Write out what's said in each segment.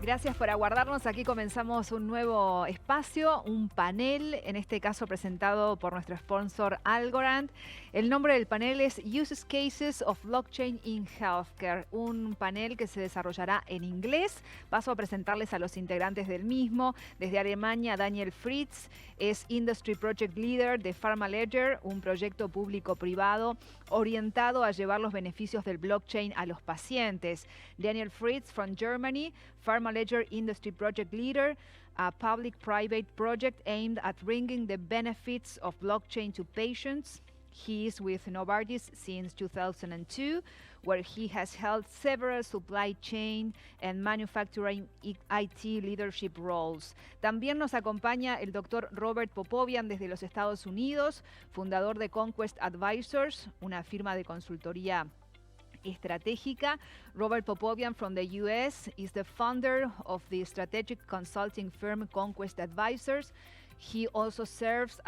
Gracias por aguardarnos. Aquí comenzamos un nuevo espacio, un panel, en este caso presentado por nuestro sponsor Algorand. El nombre del panel es Use Cases of Blockchain in Healthcare, un panel que se desarrollará en inglés. Paso a presentarles a los integrantes del mismo. Desde Alemania, Daniel Fritz es Industry Project Leader de Pharma Ledger, un proyecto público-privado orientado a llevar los beneficios del blockchain a los pacientes. Daniel Fritz from Germany, Pharma Ledger Industry Project Leader, a public-private project aimed at bringing the benefits of blockchain to patients. He is with Novartis since 2002, where he has held several supply chain and manufacturing IT leadership roles. También nos acompaña el doctor Robert Popovian desde los Estados Unidos, fundador de Conquest Advisors, una firma de consultoría estratégica. Robert Popovian from the US is the founder of the strategic consulting firm Conquest Advisors. He also serves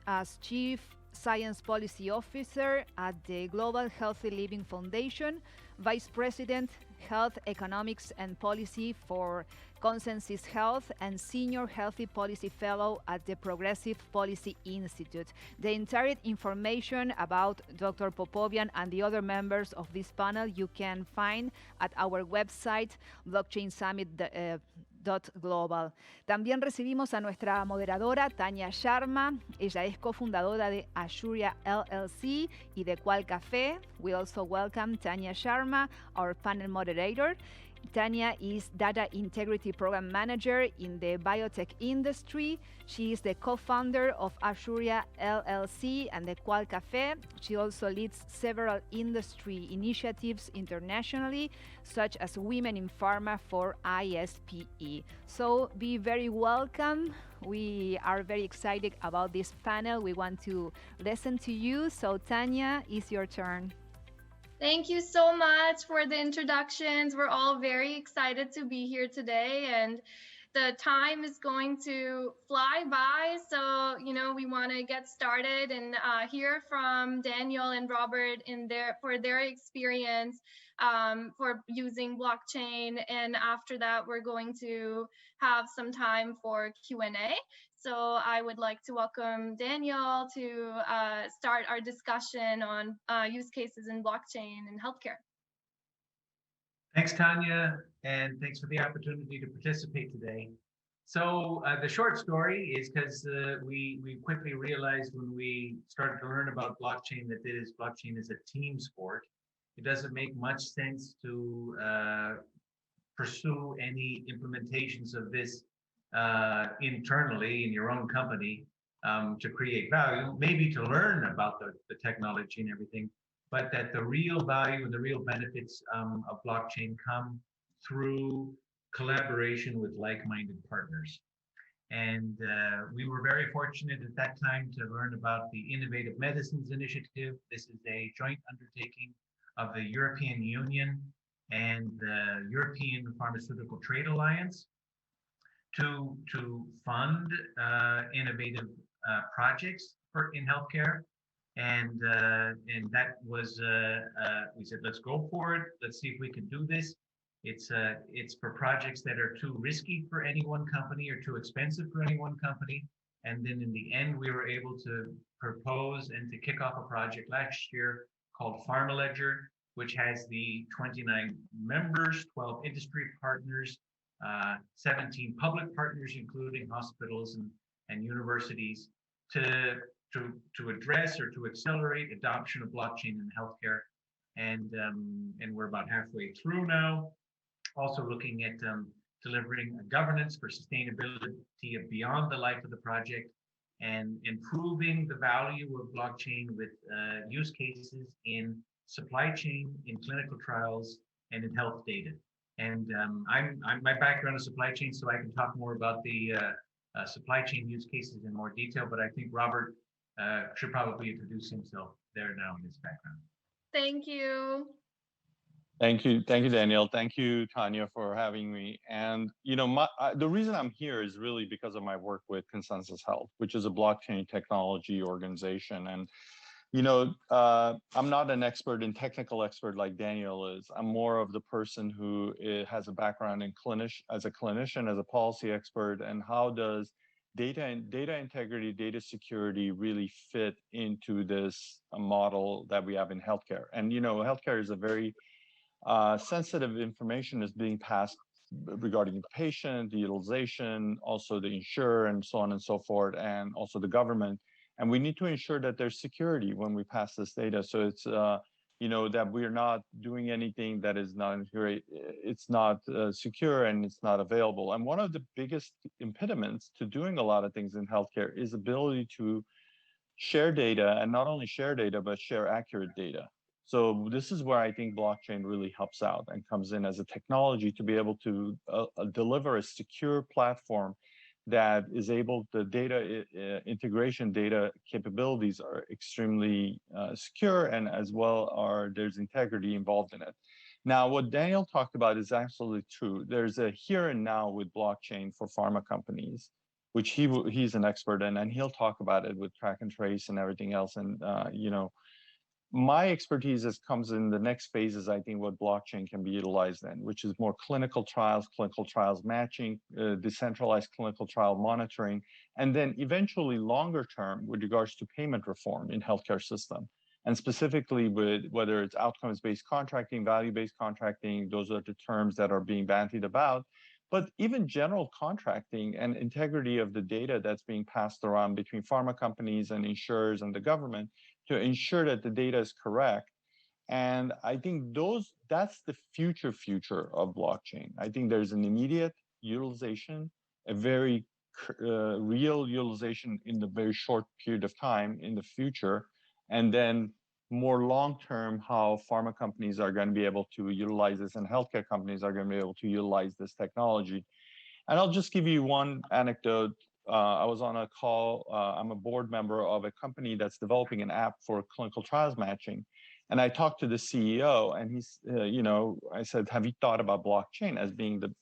as Chief Science Policy Officer at the Global Healthy Living Foundation, Vice President, Health Economics and Policy for Consensus Health, and Senior Healthy Policy Fellow at the Progressive Policy Institute. The entire information about Dr. Popovian and the other members of this panel you can find at our website, blockchainsummit.global. También recibimos a nuestra moderadora, Tanya Sharma. Ella es cofundadora de Ashuria LLC y de Qual Café. We also welcome Tanya Sharma, our panel moderator. Tanya is Data Integrity Program Manager in the biotech industry. She is the co-founder of Ashuria LLC and the Qual Café. She also leads several industry initiatives internationally, such as Women in Pharma for ISPE. So be very welcome. We are very excited about this panel. We want to listen to you. So Tanya, it's your turn. Thank you so much for the introductions. We're all very excited to be here today, and the time is going to fly by. So, we want to get started and hear from Daniel and Robert for their experience for using blockchain. And after that, we're going to have some time for Q&A. So I would like to welcome Daniel to start our discussion on use cases in blockchain and healthcare. Thanks, Tanya, and thanks for the opportunity to participate today. So the short story is because we quickly realized when we started to learn about blockchain that blockchain is a team sport. It doesn't make much sense to pursue any implementations of this internally in your own company to create value, maybe to learn about the technology and everything, but that the real value and the real benefits of blockchain come through collaboration with like-minded partners. And we were very fortunate at that time to learn about the Innovative Medicines Initiative. This is a joint undertaking of the European Union and the European Pharmaceutical Trade Alliance to fund innovative projects in healthcare. And that was, we said, let's go for it. Let's see if we can do this. It's for projects that are too risky for any one company or too expensive for any one company. And then in the end, we were able to propose and to kick off a project last year called Pharma Ledger, which has the 29 members, 12 industry partners, 17 public partners, including hospitals and universities, to address or to accelerate adoption of blockchain in healthcare. And we're about halfway through now. Also looking at delivering a governance for sustainability of beyond the life of the project and improving the value of blockchain with use cases in supply chain, in clinical trials, and in health data. And my background is supply chain, so I can talk more about the supply chain use cases in more detail, but I think Robert should probably introduce himself there now in his background. Thank you. Thank you, Daniel. Thank you, Tanya, for having me. And the reason I'm here is really because of my work with Consensus Health, which is a blockchain technology organization. And I'm not an expert in technical expert like Daniel is. I'm more of the person who has a background in as a clinician, as a policy expert, and how does data integrity, data security really fit into this model that we have in healthcare. And healthcare is a very sensitive information is being passed regarding the patient, the utilization, also the insurer, and so on and so forth, and also the government. And we need to ensure that there's security when we pass this data. So it's that we're not doing anything that is not secure and it's not available. And one of the biggest impediments to doing a lot of things in healthcare is ability to share data, and not only share data, but share accurate data. So this is where I think blockchain really helps out and comes in as a technology to be able to deliver a secure platform that is able, the data integration data capabilities are extremely secure, and as well there's integrity involved in it. Now, what Daniel talked about is absolutely true. There's a here and now with blockchain for pharma companies, which he's an expert in, and he'll talk about it with track and trace and everything else. And my expertise comes in the next phases, I think, what blockchain can be utilized in, which is more clinical trials matching, decentralized clinical trial monitoring, and then eventually longer term with regards to payment reform in healthcare system. And specifically with whether it's outcomes-based contracting, value-based contracting, those are the terms that are being bandied about. But even general contracting and integrity of the data that's being passed around between pharma companies and insurers and the government to ensure that the data is correct. And I think that's the future of blockchain. I think there's an immediate utilization, a very real utilization in the very short period of time in the future, and then more long-term, how pharma companies are going to be able to utilize this and healthcare companies are going to be able to utilize this technology. And I'll just give you one anecdote. I was on a call. I'm a board member of a company that's developing an app for clinical trials matching. And I talked to the CEO, and he's, I said, have you thought about blockchain as being the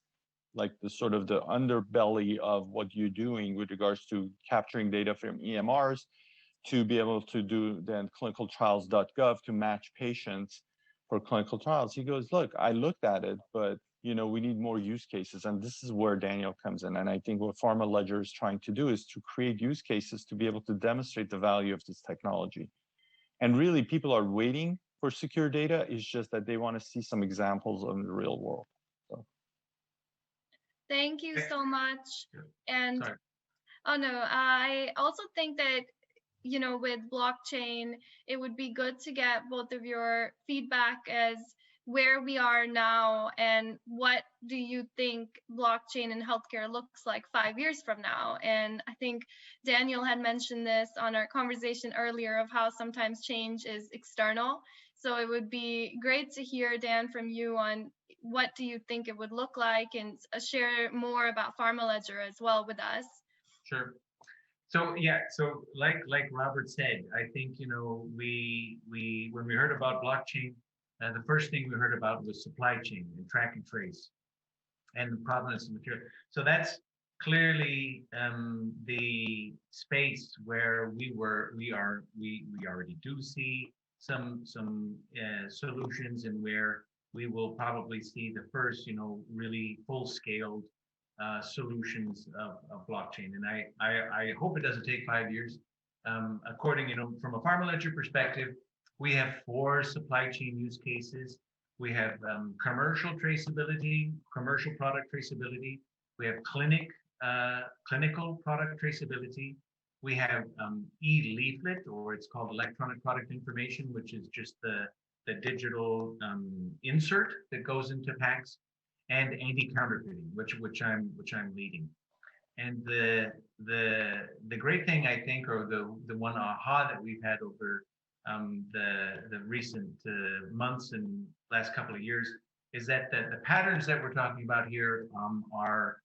sort of the underbelly of what you're doing with regards to capturing data from EMRs to be able to do then clinicaltrials.gov to match patients for clinical trials? He goes, look, I looked at it, but we need more use cases. And this is where Daniel comes in. And I think what Pharma Ledger is trying to do is to create use cases to be able to demonstrate the value of this technology. And really, people are waiting for secure data. It's just that they want to see some examples of the real world. So. Thank you so much. And Sorry. oh no, I also think that with blockchain, it would be good to get both of your feedback as where we are now and what do you think blockchain in healthcare looks like 5 years from now. And I think Daniel had mentioned this on our conversation earlier of how sometimes change is external. So it would be great to hear, Dan, from you on what do you think it would look like, and share more about Pharma Ledger as well with us. Sure. So like Robert said, I think we when we heard about blockchain, the first thing we heard about was supply chain and track and trace, and the provenance of material. So that's clearly the space where we already do see some solutions, and where we will probably see the first really full-scaled solutions of blockchain. And I hope it doesn't take 5 years. According, from a Pharma Ledger perspective, we have 4 supply chain use cases. We have commercial traceability, commercial product traceability. We have clinical product traceability. We have e-leaflet, or it's called electronic product information, which is just the digital insert that goes into packs, and anti-counterfeiting, which I'm leading. And the great thing, I think, or the one aha that we've had over the recent months and last couple of years is that the patterns that we're talking about here are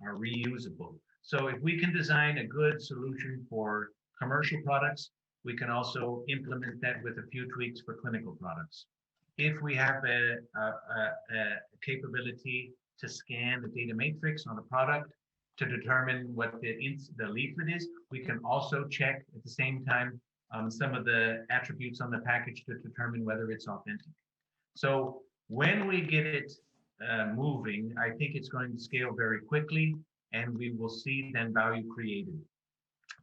reusable. So if we can design a good solution for commercial products, we can also implement that with a few tweaks for clinical products. If we have a capability to scan the data matrix on a product to determine what the leaflet is, we can also check at the same time some of the attributes on the package to determine whether it's authentic. So when we get it moving, I think it's going to scale very quickly, and we will see then value created.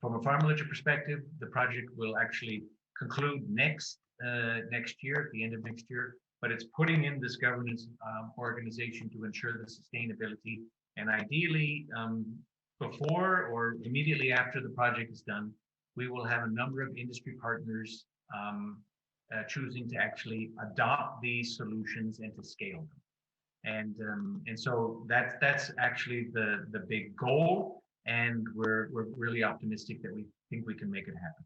From a Pharma Ledger perspective, the project will actually conclude next year, at the end of next year, but it's putting in this governance organization to ensure the sustainability, and ideally before or immediately after the project is done, we will have a number of industry partners choosing to actually adopt these solutions and to scale them. And so that's actually the big goal, and we're really optimistic that we think we can make it happen.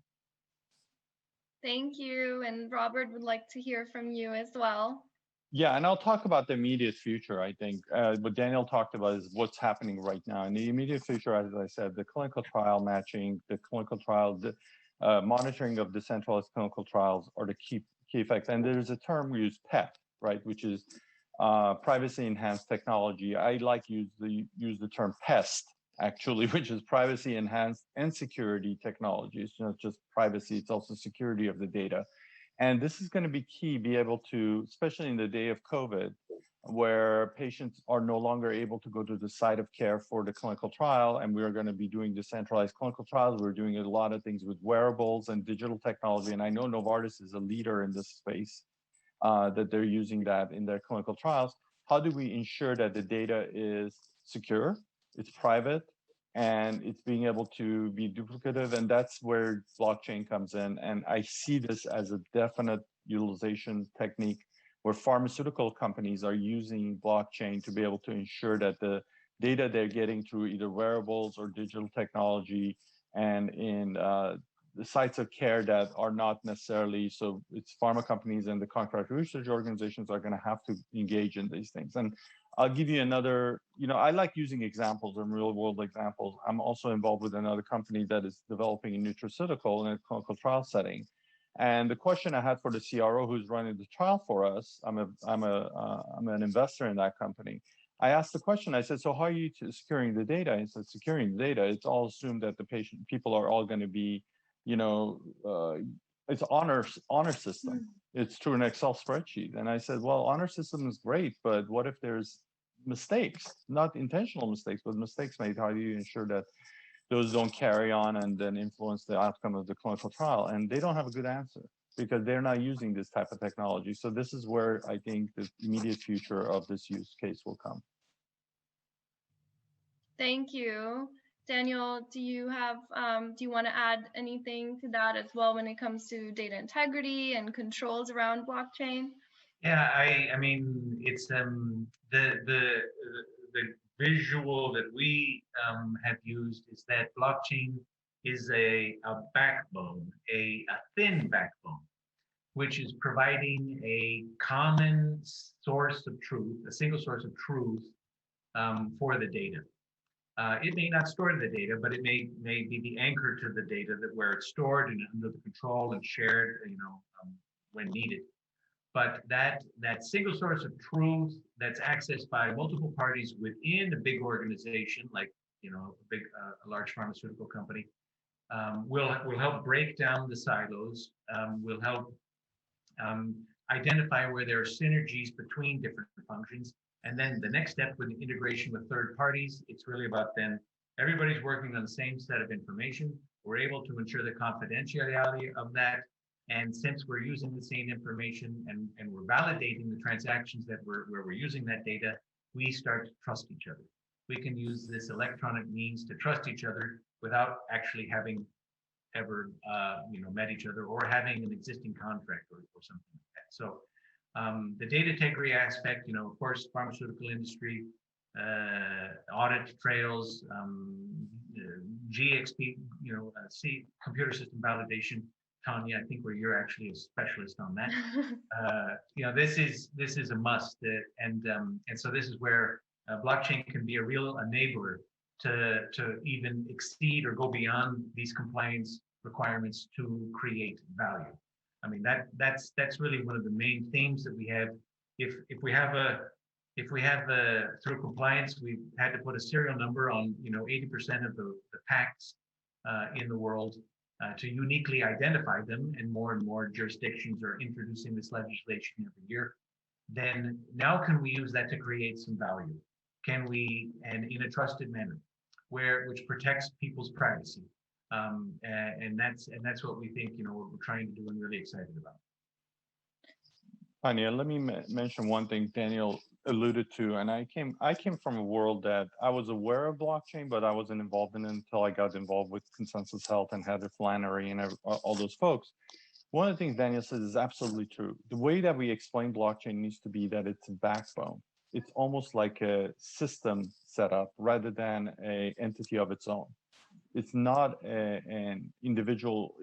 Thank you. And Robert would like to hear from you as well. Yeah, and I'll talk about the immediate future. I think what Daniel talked about is what's happening right now. In the immediate future, as I said, the clinical trial matching, the clinical trial, the monitoring of decentralized clinical trials are the key effects. And there's a term we use, PEP, right, which is privacy enhanced technology. I like use the term PEST, actually, which is privacy enhanced and security technology. It's not just privacy, it's also security of the data. And this is going to be key, be able to, especially in the day of COVID, where patients are no longer able to go to the site of care for the clinical trial, and we are going to be doing decentralized clinical trials. We're doing a lot of things with wearables and digital technology, and I know Novartis is a leader in this space, that they're using that in their clinical trials. How do we ensure that the data is secure, it's private, and it's being able to be duplicative? And that's where blockchain comes in. And I see this as a definite utilization technique where pharmaceutical companies are using blockchain to be able to ensure that the data they're getting through either wearables or digital technology and in the sites of care that are not necessarily, so it's pharma companies and the contract research organizations are going to have to engage in these things. And I'll give you another, I like using examples and real world examples. I'm also involved with another company that is developing a nutraceutical in a clinical trial setting. And the question I had for the CRO who's running the trial for us, I'm an investor in that company. I asked the question, I said, so how are you securing the data? He said, securing the data, it's all assumed that the people are all going to be, it's honor system. It's through an Excel spreadsheet. And I said, well, honor system is great, but what if there's mistakes, not intentional mistakes, but mistakes made? How do you ensure that those don't carry on and then influence the outcome of the clinical trial? And they don't have a good answer because they're not using this type of technology. So this is where I think the immediate future of this use case will come. Thank you. Daniel, do you want to add anything to that as well when it comes to data integrity and controls around blockchain? Yeah, I mean, it's the visual that we have used is that blockchain is a backbone, a thin backbone, which is providing a common source of truth, a single source of truth for the data. It may not store the data, but it may be the anchor to the data that where it's stored and under the control and shared, when needed. But that single source of truth that's accessed by multiple parties within a big organization, like a large pharmaceutical company, will help break down the silos. Will help identify where there are synergies between different functions. And then the next step with the integration with third parties, it's really about then everybody's working on the same set of information. We're able to ensure the confidentiality of that. And since we're using the same information and we're validating the transactions where we're using that data, we start to trust each other. We can use this electronic means to trust each other without actually having ever met each other or having an existing contract or something like that. So the data integrity aspect, of course, pharmaceutical industry, audit trails, GXP, C computer system validation. Tanya, I think where you're actually a specialist on that. This is a must, and so this is where blockchain can be a real enabler to even exceed or go beyond these compliance requirements to create value. I mean, that's really one of the main themes that we have. If we have through compliance, we've had to put a serial number on 80% of the packs in the world. to uniquely identify them, and more jurisdictions are introducing this legislation every year, then now can we use that to create some value? Can we, and in a trusted manner, which protects people's privacy? And that's what we think, we're trying to do and really excited about. Tanya, let me mention one thing Daniel alluded to, and I came from a world that I was aware of blockchain, but I wasn't involved in it until I got involved with Consensus Health and Heather Flannery and all those folks. One of the things Daniel says is absolutely true. The way that we explain blockchain needs to be that it's a backbone. It's almost like a system setup rather than an entity of its own. It's not an individual.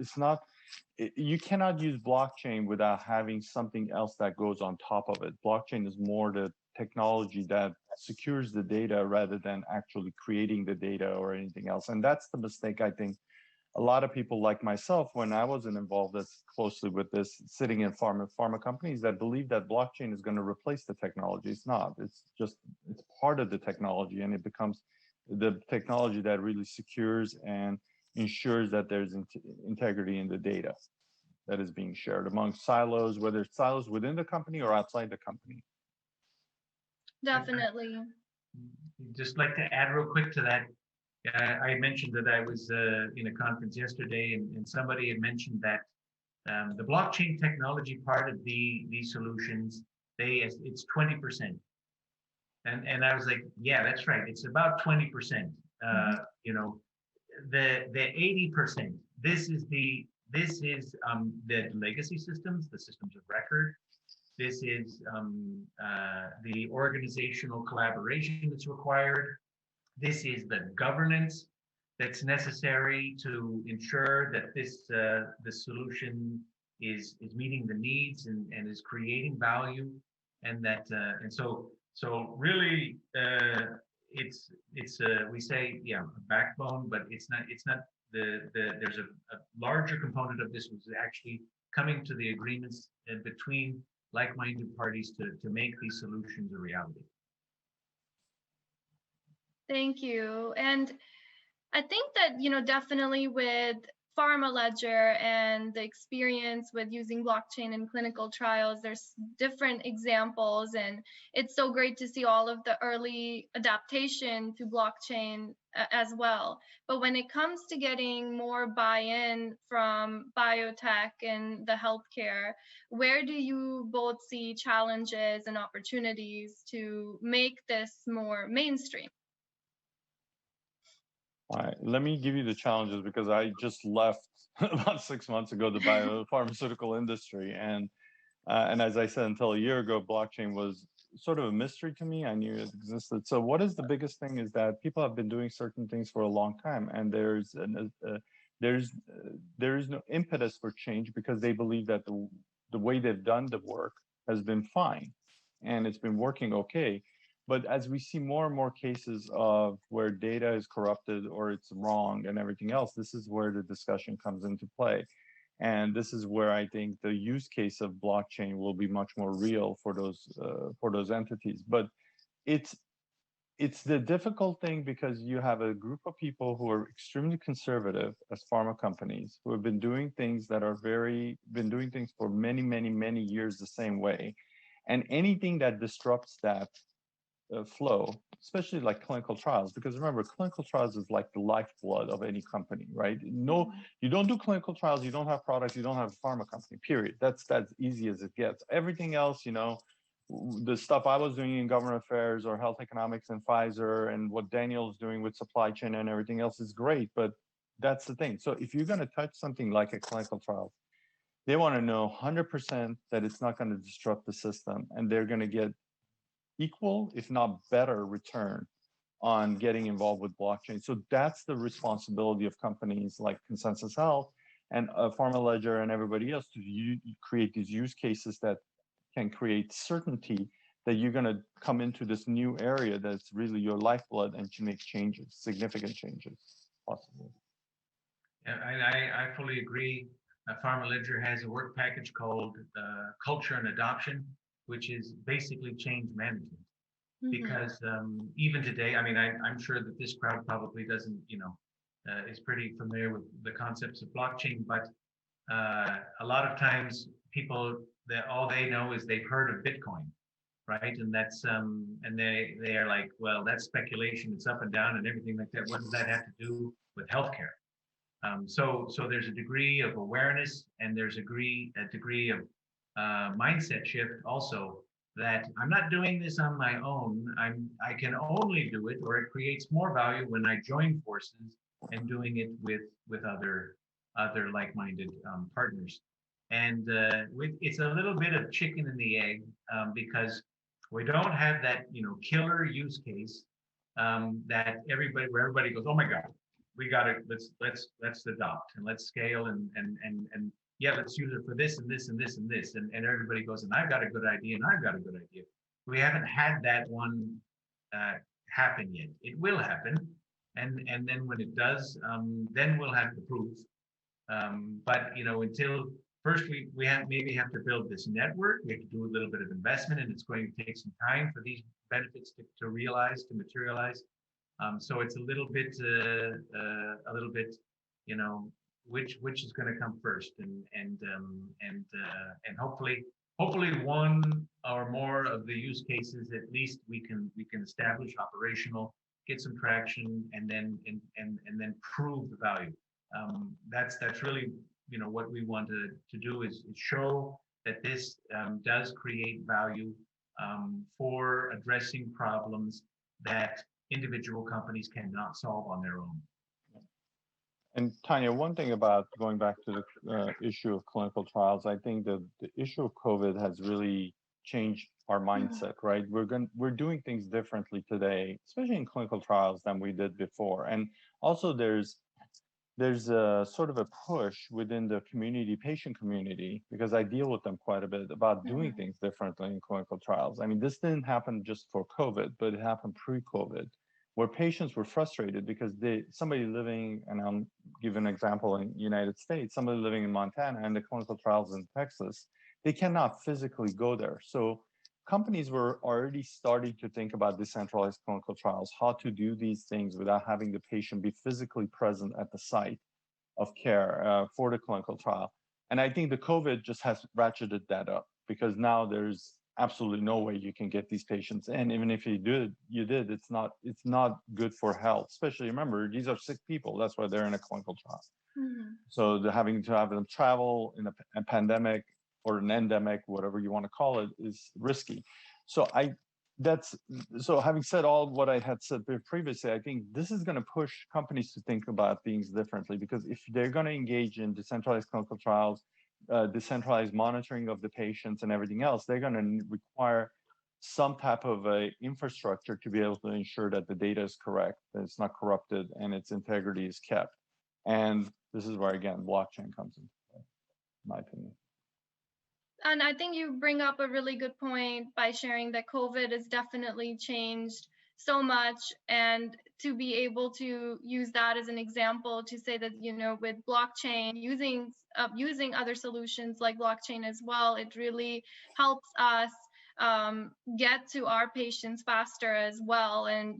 You cannot use blockchain without having something else that goes on top of it. Blockchain is more the technology that secures the data rather than actually creating the data or anything else. And that's the mistake I think a lot of people like myself, when I wasn't involved as closely with this, sitting in pharma companies that believe that blockchain is going to replace the technology. It's not. It's part of the technology, and it becomes the technology that really secures and ensures that there's integrity in the data that is being shared among silos, whether it's silos within the company or outside the company. Definitely. Just like to add real quick to that. I mentioned that I was in a conference yesterday, and somebody had mentioned that the blockchain technology part of these solutions, it's 20%. And I was like, yeah, that's right. It's about 20%. The 80%. This is the legacy systems, the systems of record. This is the organizational collaboration that's required. This is the governance that's necessary to ensure that the solution is meeting the needs and is creating value, and that and so really it's we say a backbone, but it's not there's a larger component of this, which is actually coming to the agreements between like-minded parties to make these solutions a reality. Thank you. And I think that, definitely with Pharma Ledger and the experience with using blockchain in clinical trials, there's different examples, and it's so great to see all of the early adaptation to blockchain as well. But when it comes to getting more buy-in from biotech and the healthcare, where do you both see challenges and opportunities to make this more mainstream? All right, let me give you the challenges, because I just left about 6 months ago the biopharmaceutical industry, and as I said, until a year ago, blockchain was sort of a mystery to me. I knew it existed. So what is the biggest thing is that people have been doing certain things for a long time, and there is no impetus for change because they believe that the way they've done the work has been fine, and it's been working okay. But as we see more and more cases of where data is corrupted or it's wrong and everything else, this is where the discussion comes into play. And this is where I think the use case of blockchain will be much more real for those entities. But it's the difficult thing, because you have a group of people who are extremely conservative as pharma companies, who have been doing things for many, many, many years the same way. And anything that disrupts that flow, especially like clinical trials, because remember, clinical trials is like the lifeblood of any company, right? No, you don't do clinical trials, you don't have products, you don't have a pharma company, period. That's easy as it gets. Everything else, the stuff I was doing in government affairs or health economics and Pfizer, and what Daniel's doing with supply chain and everything else is great, but that's the thing. So if you're going to touch something like a clinical trial, they want to know 100% that it's not going to disrupt the system, and they're going to get equal, if not better, return on getting involved with blockchain. So that's the responsibility of companies like Consensus Health and Pharma Ledger and everybody else, to create these use cases that can create certainty that you're going to come into this new area that's really your lifeblood, and to make changes, significant changes possible. Yeah, I fully agree. Pharma Ledger has a work package called Culture and Adoption, which is basically change management. Because even today, I mean, I'm sure that this crowd probably doesn't, is pretty familiar with the concepts of blockchain, but a lot of times people that all they know is they've heard of Bitcoin, right? And that's and they are like, well, that's speculation. It's up and down and everything like that. What does that have to do with healthcare? So there's a degree of awareness and there's a degree of mindset shift also, that I'm not doing this on my own. I can only do it, or it creates more value when I join forces and doing it with other like-minded partners. And it's a little bit of chicken and the egg, because we don't have that killer use case, that where everybody goes, oh my God, we got it. Let's adopt and let's scale and yeah, let's use it for this and this and this and this. And everybody goes, and I've got a good idea and I've got a good idea. We haven't had that one happen yet. It will happen. And then when it does, then we'll have the proof. But until first we maybe have to build this network. We have to do a little bit of investment, and it's going to take some time for these benefits to realize, to materialize. So it's a little bit, which is going to come first, and hopefully one or more of the use cases at least we can establish operational, get some traction, and then prove the value. That's really what we want to do is show that this does create value for addressing problems that individual companies cannot solve on their own. And Tanya, one thing about going back to the issue of clinical trials, I think the issue of COVID has really changed our mindset, right? We're doing things differently today, especially in clinical trials, than we did before. And also there's a sort of a push within the patient community, because I deal with them quite a bit, about doing things differently in clinical trials. I mean, this didn't happen just for COVID, but it happened pre-COVID, where patients were frustrated because somebody living, and I'll give an example in the United States, somebody living in Montana and the clinical trials in Texas, they cannot physically go there. So companies were already starting to think about decentralized clinical trials, how to do these things without having the patient be physically present at the site of care for the clinical trial. And I think the COVID just has ratcheted that up, because now there's absolutely no way you can get these patients in. Even if you did, it's not good for health. Especially, remember, these are sick people. That's why they're in a clinical trial. So having to have them travel in a pandemic or an endemic, whatever you want to call it, is risky. So having said all what I had said previously, I think this is going to push companies to think about things differently, because if they're going to engage in decentralized clinical trials, decentralized monitoring of the patients and everything else, they're going to require some type of a infrastructure to be able to ensure that the data is correct, that it's not corrupted, and its integrity is kept. And this is where, again, blockchain comes into play, in my opinion. And I think you bring up a really good point by sharing that COVID has definitely changed so much, and to be able to use that as an example to say that, with blockchain, using other solutions like blockchain as well, it really helps us get to our patients faster as well. And,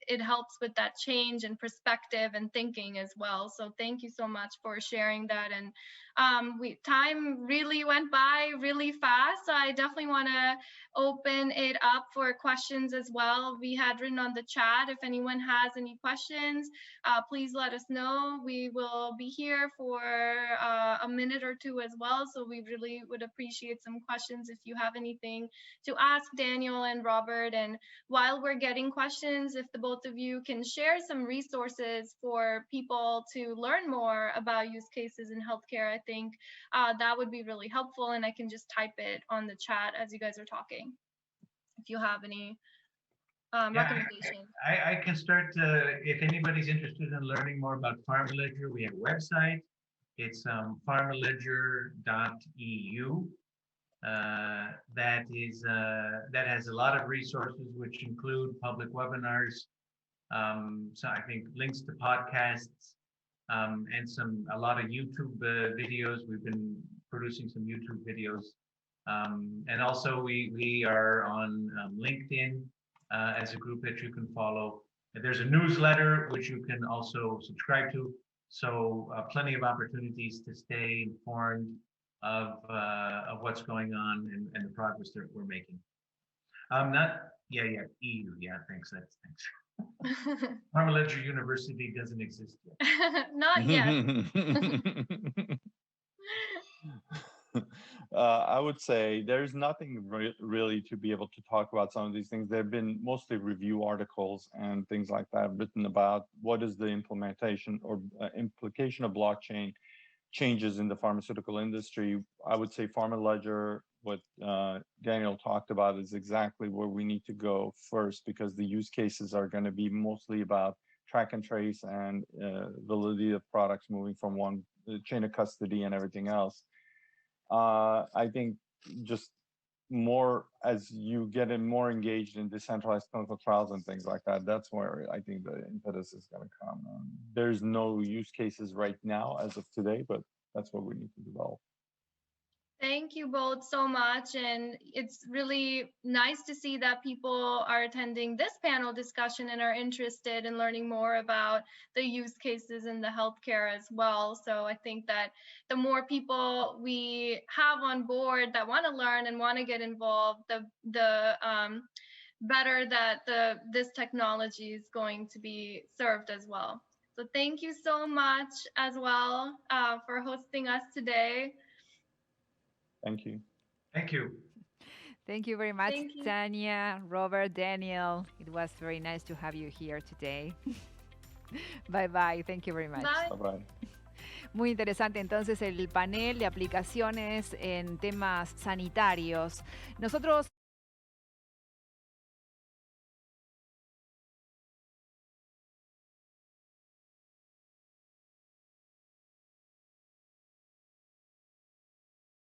it helps with that change and perspective and thinking as well. So thank you so much for sharing that. And time really went by really fast. So I definitely want to open it up for questions as well. We had written on the chat, if anyone has any questions, please let us know. We will be here for a minute or two as well. So we really would appreciate some questions if you have anything to ask Daniel and Robert. And while we're getting questions, if the both of you can share some resources for people to learn more about use cases in healthcare, I think that would be really helpful. And I can just type it on the chat as you guys are talking, if you have any recommendations. I can start, if anybody's interested in learning more about Pharma Ledger, we have a website. It's pharmaledger.eu. That has a lot of resources, which include public webinars, so I think links to podcasts, and a lot of YouTube videos. We've been producing some YouTube videos, and also we are on LinkedIn as a group that you can follow. There's a newsletter which you can also subscribe to. So plenty of opportunities to stay informed of what's going on and the progress that we're making. EU. Yeah, thanks. Pharma Ledger University doesn't exist yet. Not yet. I would say there's nothing really to be able to talk about some of these things. There have been mostly review articles and things like that written about what is the implementation or implication of blockchain changes in the pharmaceutical industry. I would say Pharma Ledger, what Daniel talked about, is exactly where we need to go first, because the use cases are going to be mostly about track and trace and validity of products moving from one chain of custody and everything else. I think just more as you get more engaged in decentralized clinical trials and things like that, that's where I think the impetus is going to come. There's no use cases right now as of today, but that's what we need to develop. Thank you both so much. And it's really nice to see that people are attending this panel discussion and are interested in learning more about the use cases in the healthcare as well. So I think that the more people we have on board that want to learn and want to get involved, the better that this technology is going to be served as well. So thank you so much as well for hosting us today. Thank you. Thank you. Thank you very much, Thank you. Tanya, Robert, Daniel. It was very nice to have you here today. Bye-bye. Thank you very much. Bye. Bye-bye. Muy interesante entonces el panel de aplicaciones en temas sanitarios. Nosotros